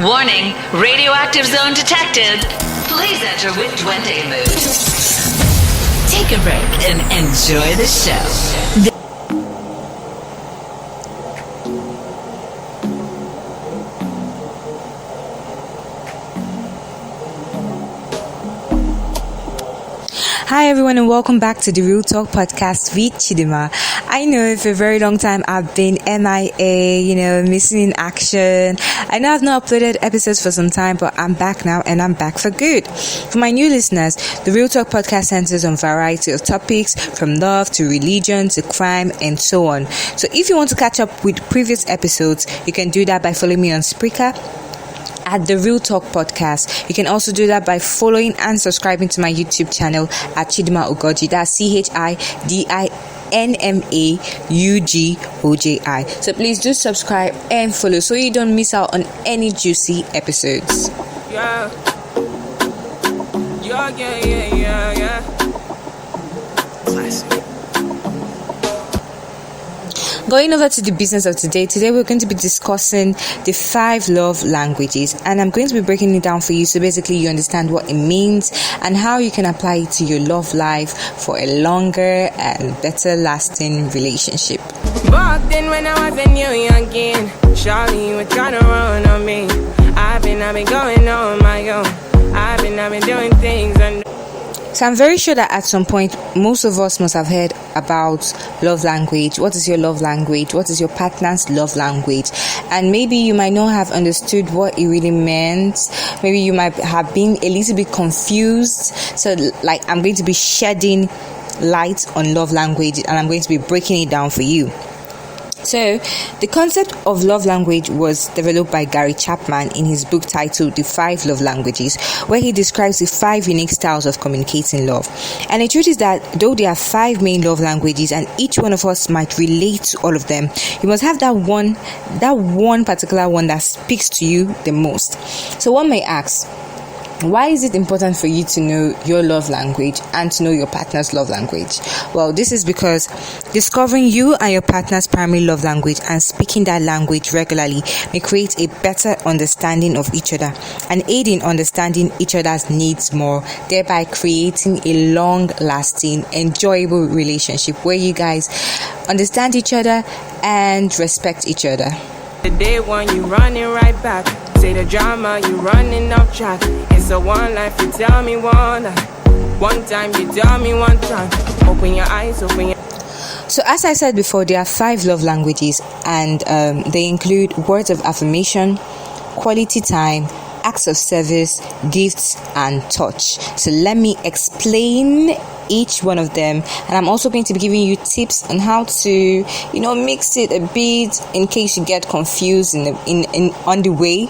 Warning, radioactive zone detected. Please enter with Duende mode. Take a break and enjoy the show. Hi everyone and welcome back to the Real Talk podcast with Chidima. I know for a very long time I've been MIA, missing in action. I know I've not uploaded episodes for some time, but I'm back now and I'm back for good. For my new listeners, the Real Talk podcast centers on a variety of topics from love to religion to crime and so on. So if you want to catch up with previous episodes, you can do that by following me on Spreaker at the Real Talk podcast. You can also do that by following and subscribing to my YouTube channel at Chidima Ugoji. That's CHIDINMAUGOJI. So please do subscribe and follow so you don't miss out on any juicy episodes. Yeah. Classic. Going over to the business of today we're going to be discussing the 5 love languages, and I'm going to be breaking it down for you so basically you understand what it means and how you can apply it to your love life for a longer and better lasting relationship. Back then when I was a new youngin', Charlie, you were trying to run on me. I've been going on my own. I've been doing things and so I'm very sure that at some point, most of us must have heard about love language. What is your love language? What is your partner's love language? And maybe you might not have understood what it really meant. Maybe you might have been a little bit confused. So I'm going to be shedding light on love language and I'm going to be breaking it down for you. So, the concept of love language was developed by Gary Chapman in his book titled The 5 Love Languages, where he describes the 5 unique styles of communicating love. And the truth is that though there are 5 main love languages and each one of us might relate to all of them, you must have that one particular one that speaks to you the most. So one may ask, why is it important for you to know your love language and to know your partner's love language? Well, this is because discovering you and your partner's primary love language and speaking that language regularly may create a better understanding of each other and aid in understanding each other's needs more, thereby creating a long-lasting, enjoyable relationship where you guys understand each other and respect each other. the day one you running right back. Say the drama, you running off track. It's a one life, you tell me one life. One time, you tell me one time. Open your eyes, open your... So as I said before, there are 5 love languages and they include words of affirmation, quality time, acts of service, gifts, and touch. So let me explain each one of them, and I'm also going to be giving you tips on how to, mix it a bit in case you get confused in on the way.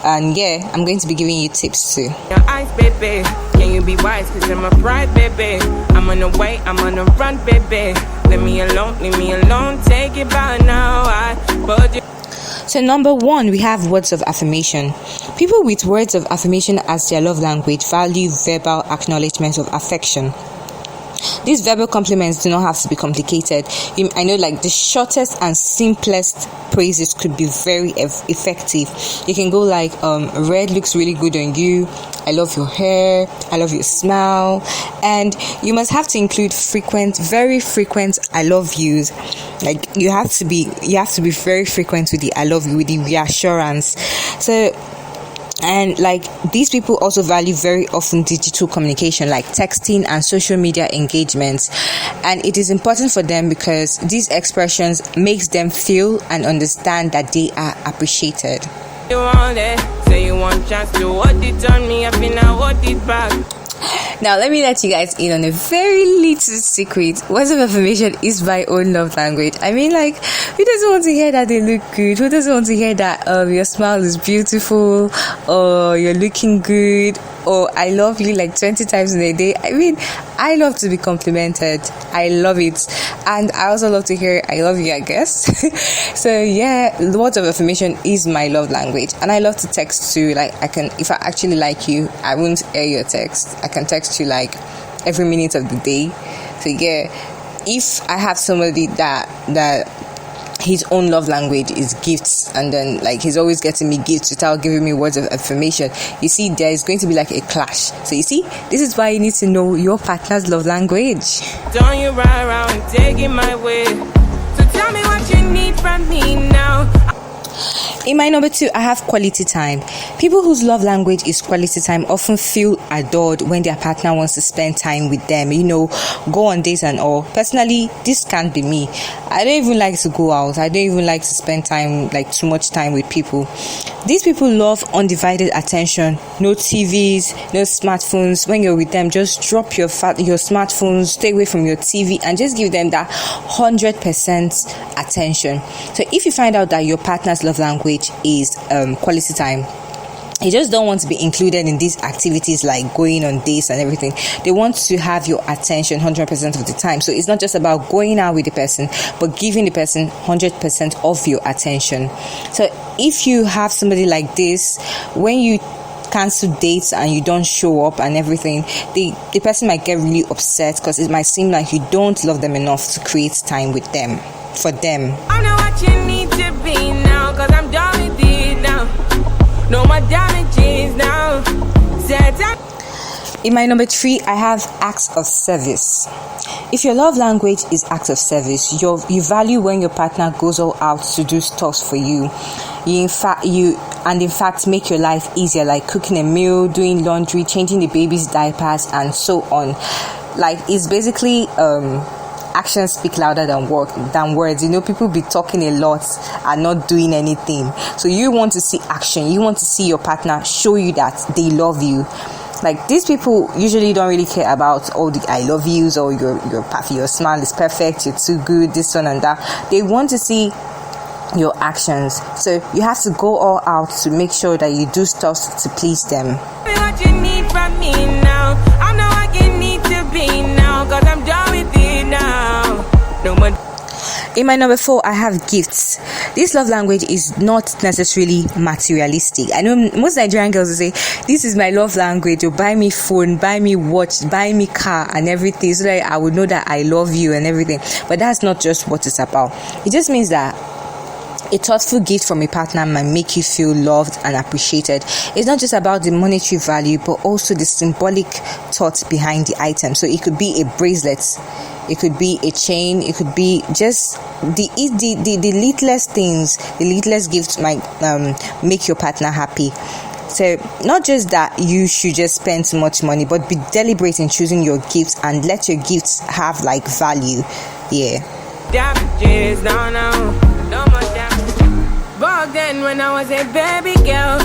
And yeah, I'm going to be giving you tips too. Your eyes, baby. Can you be wise? Cause I'm a pride, baby. I'm on the way, I'm on the run, baby. Leave me alone, take it by now. So number 1, we have words of affirmation. People with words of affirmation as their love language value verbal acknowledgement of affection. These verbal compliments do not have to be complicated. I know the shortest and simplest praises could be very effective. You can go red looks really good on you. I love your hair. I love your smile. And you must have to include very frequent I love yous. You have to be very frequent with the I love you, with the reassurance. And these people also value very often digital communication like texting and social media engagements, and it is important for them because these expressions makes them feel and understand that they are appreciated. You want it, say you want chance to hold it on me, I feel I hold it back. Now let me let you guys in on a very little secret. Words of affirmation is my own love language. I mean, who doesn't want to hear that they look good? Who doesn't want to hear that your smile is beautiful, or you're looking good, or I love you 20 times in a day? I mean, I love to be complimented. I love it, and I also love to hear I love you, I guess. So yeah, words of affirmation is my love language, and I love to text too. If I actually like you, I won't air your text. I can text you every minute of the day. So yeah, if I have somebody that his own love language is gifts, and then like he's always getting me gifts without giving me words of affirmation, you see there is going to be like a clash. So you see, this is why you need to know your partner's love language. Don't you ride around and take it my way. So tell me what you need from me now. In my number 2, I have quality time. People whose love language is quality time often feel adored when their partner wants to spend time with them, go on dates and all. Personally, this can't be me. I don't even like to go out. I don't even like to spend time, like too much time with people. These people love undivided attention. No TVs, no smartphones. When you're with them, just drop your smartphones, stay away from your TV, and just give them that 100% attention. So if you find out that your partner's love language is quality time, they just don't want to be included in these activities like going on dates and everything. They want to have your attention 100% of the time. So it's not just about going out with the person, but giving the person 100% of your attention. So if you have somebody like this, when you cancel dates and you don't show up and everything, the person might get really upset, because it might seem like you don't love them enough to create time with them, for them. I know what you need to be now, cause I'm done with it now. No more damages now. In my number 3, I have acts of service. If your love language is acts of service, you value when your partner goes all out to do stuff for you. In fact make your life easier, like cooking a meal, doing laundry, changing the baby's diapers, and so on. Like, it's basically actions speak louder than words. People be talking a lot and not doing anything. So you want to see action. You want to see your partner show you that they love you. Like, these people usually don't really care about all the I love yous or your smile is perfect, you're too good, this one and that. They want to see your actions. So you have to go all out to make sure that you do stuff to please them. What you need from me now. I know what you need to be now, cause I'm done with it now. No more. In my number 4, I have gifts. This love language is not necessarily materialistic. I know most Nigerian girls will say, this is my love language, or buy me phone, buy me watch, buy me car and everything, so that I would know that I love you and everything. But that's not just what it's about. It just means that a thoughtful gift from a partner might make you feel loved and appreciated. It's not just about the monetary value, but also the symbolic thought behind the item. So it could be a bracelet, it could be a chain, it could be just the littlest things. The littlest gifts might make your partner happy. So not just that you should just spend too much money, but be deliberate in choosing your gifts and let your gifts have like value. Yeah. Damages, no more damages. Back then when I was a baby girl,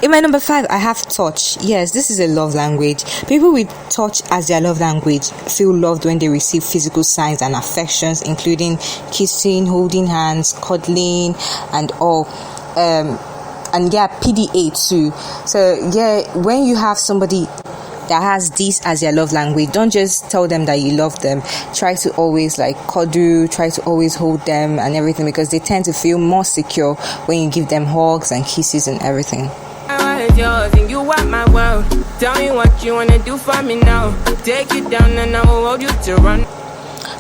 In my number 5, I have touch. Yes, this is a love language. People with touch as their love language feel loved when they receive physical signs and affections, including kissing, holding hands, cuddling, and all. And yeah, PDA too. So yeah, when you have somebody that has this as their love language, don't just tell them that you love them. Try to always like cuddle, try to always hold them and everything, because they tend to feel more secure when you give them hugs and kisses and everything. I was yours and you want my world. Tell me what you wanna do for me now. Take you down and I will hold you to run.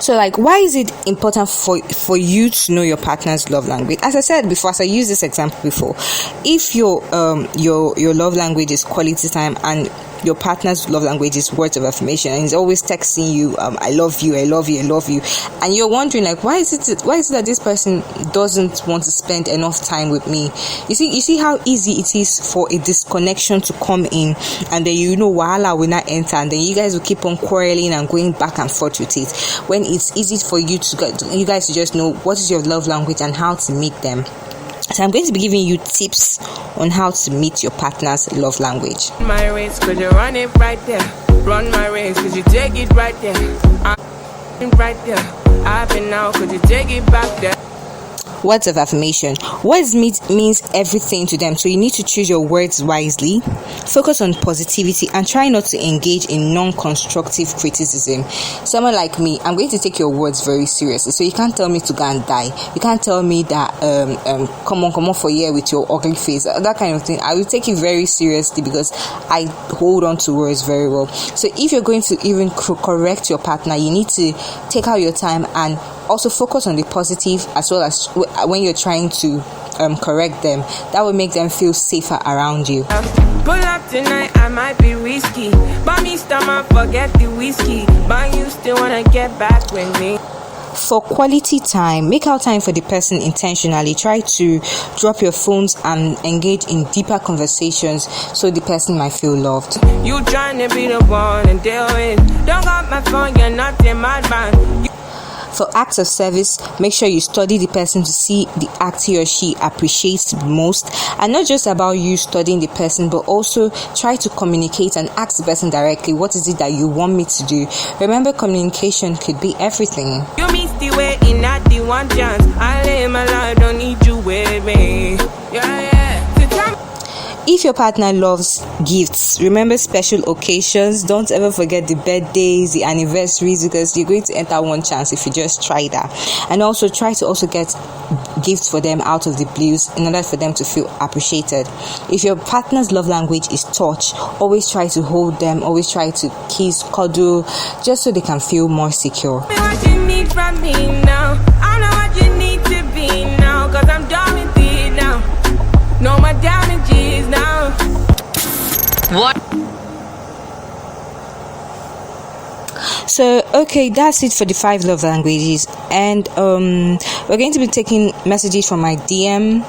So like, why is it important for you to know your partner's love language? As I said before, as I used this example before, if your love language is quality time and your partner's love language is words of affirmation, and he's always texting you, I love you, I love you, I love you, and you're wondering like, why is it that this person doesn't want to spend enough time with me? You see how easy it is for a disconnection to come in, and then wahala will not enter, and then you guys will keep on quarreling and going back and forth with it, when it's easy for you guys to just know what is your love language and how to meet them. So I'm going to be giving you tips on how to meet your partner's love language. My race, could you run it right there? Run my race, could you take it right there? I'm right there. I've been out, could you take it back there? Words of affirmation. Words means everything to them, so you need to choose your words wisely, focus on positivity, and try not to engage in non-constructive criticism. Someone like me, I'm going to take your words very seriously, so you can't tell me to go and die. You can't tell me that come on for a year with your ugly face, that kind of thing. I will take it very seriously because I hold on to words very well. So if you're going to even correct your partner, you need to take out your time and also focus on the positive as well as when you're trying to correct them. That will make them feel safer around you. Pull up tonight, I might be risky. But me stomach, forget the whiskey. But you still wanna get back with me. For quality time, make out time for the person intentionally. Try to drop your phones and engage in deeper conversations so the person might feel loved. You trying to be the one and deal with. Don't got my phone, you're not in my mind. For acts of service, make sure you study the person to see the act he or she appreciates most, and not just about you studying the person, but also try to communicate and ask the person directly, what is it that you want me to do? Remember, communication could be everything. You miss the way in not the one chance. I live my life, don't need you with me. Yeah. If your partner loves gifts, remember special occasions. Don't ever forget the birthdays, the anniversaries, because you're going to enter one chance if you just try that. And also try to also get gifts for them out of the blues in order for them to feel appreciated. If your partner's love language is touch, always try to hold them, always try to kiss, cuddle, just so they can feel more secure. What you need from me now? I know what you need to be now, cause I'm done with it now. No more damages now. What? So, okay, that's it for the 5 love languages. And we're going to be taking messages from my DM.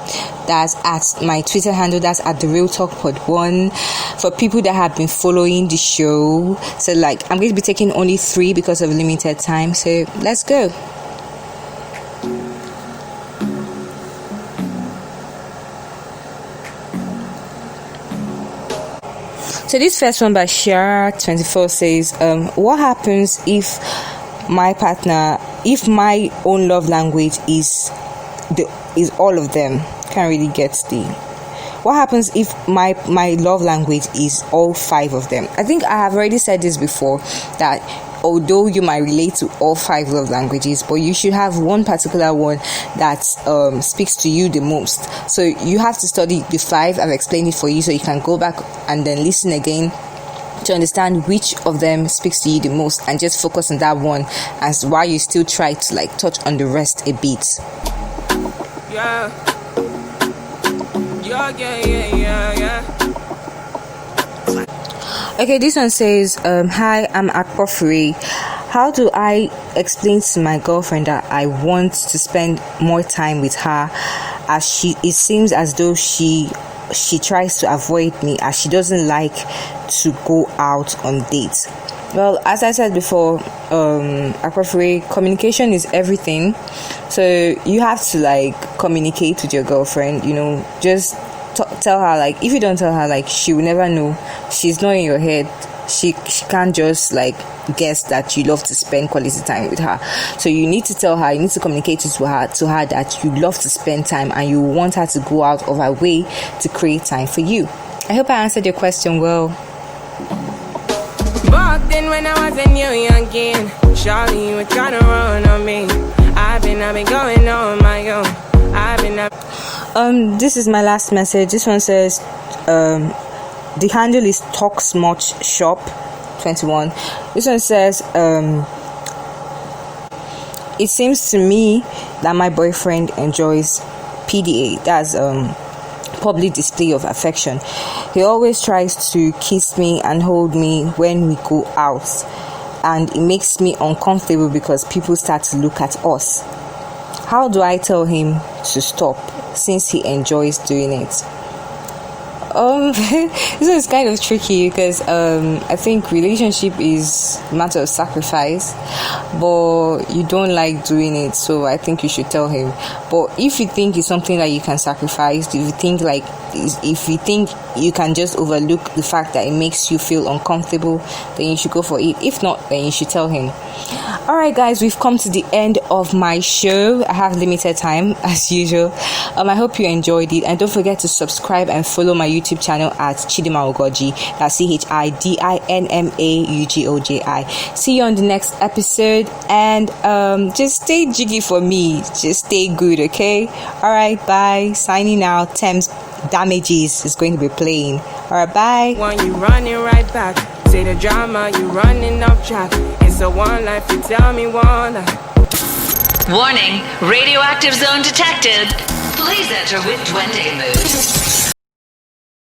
That's at my Twitter handle. That's at the Real Talk Pod 1. For people that have been following the show. So, like, I'm going to be taking only 3 because of limited time. So, let's go. So this first one by Shara24 says, what happens if my own love language is all of them? Can't really get what happens if my love language is all 5 of them? I think I have already said this before, that although you might relate to all 5 love languages, but you should have one particular one that speaks to you the most. So you have to study the 5. I've explained it for you, so you can go back and then listen again to understand which of them speaks to you the most, and just focus on that one as while you still try to like touch on the rest a bit. Yeah. Okay, this one says, hi, I'm Akpofri. How do I explain to my girlfriend that I want to spend more time with her, as it seems as though she tries to avoid me, as she doesn't like to go out on dates? Well, as I said before, Akpofri, communication is everything. So you have to like communicate with your girlfriend, just tell her, like, if you don't tell her, like, she will never know. She's not in your head. She can't just like guess that you love to spend quality time with her. So you need to tell her, you need to communicate it to her that you love to spend time and you want her to go out of her way to create time for you. I hope I answered your question well. Back then when I was a new youngin', Charlie, you were trying to run on me. I've been going on my own. This is my last message. This one says, the handle is Talks Much Shop 21. This one says, it seems to me that my boyfriend enjoys PDA. That's public display of affection. He always tries to kiss me and hold me when we go out, and it makes me uncomfortable because people start to look at us. How do I tell him to stop, since he enjoys doing it? This is kind of tricky because I think relationship is a matter of sacrifice, but you don't like doing it, so I think you should tell him. But if you think it's something that you can sacrifice, if you think you can just overlook the fact that it makes you feel uncomfortable, then you should go for it. If not, then you should tell him. Alright guys, we've come to the end of my show. I have limited time as usual. I hope you enjoyed it, and don't forget to subscribe and follow my YouTube channel at Chidima Ugoji. That's CHIDINMAUGOJI. See you on the next episode, and just stay jiggy for me. Just stay good, okay? Alright, bye. Signing out. Thames Damages is going to be playing. Alright, bye. When you running right back, say the drama, you running off track. It's a one life, you tell me one life. Warning, radioactive zone detected. Please enter with Duende mood.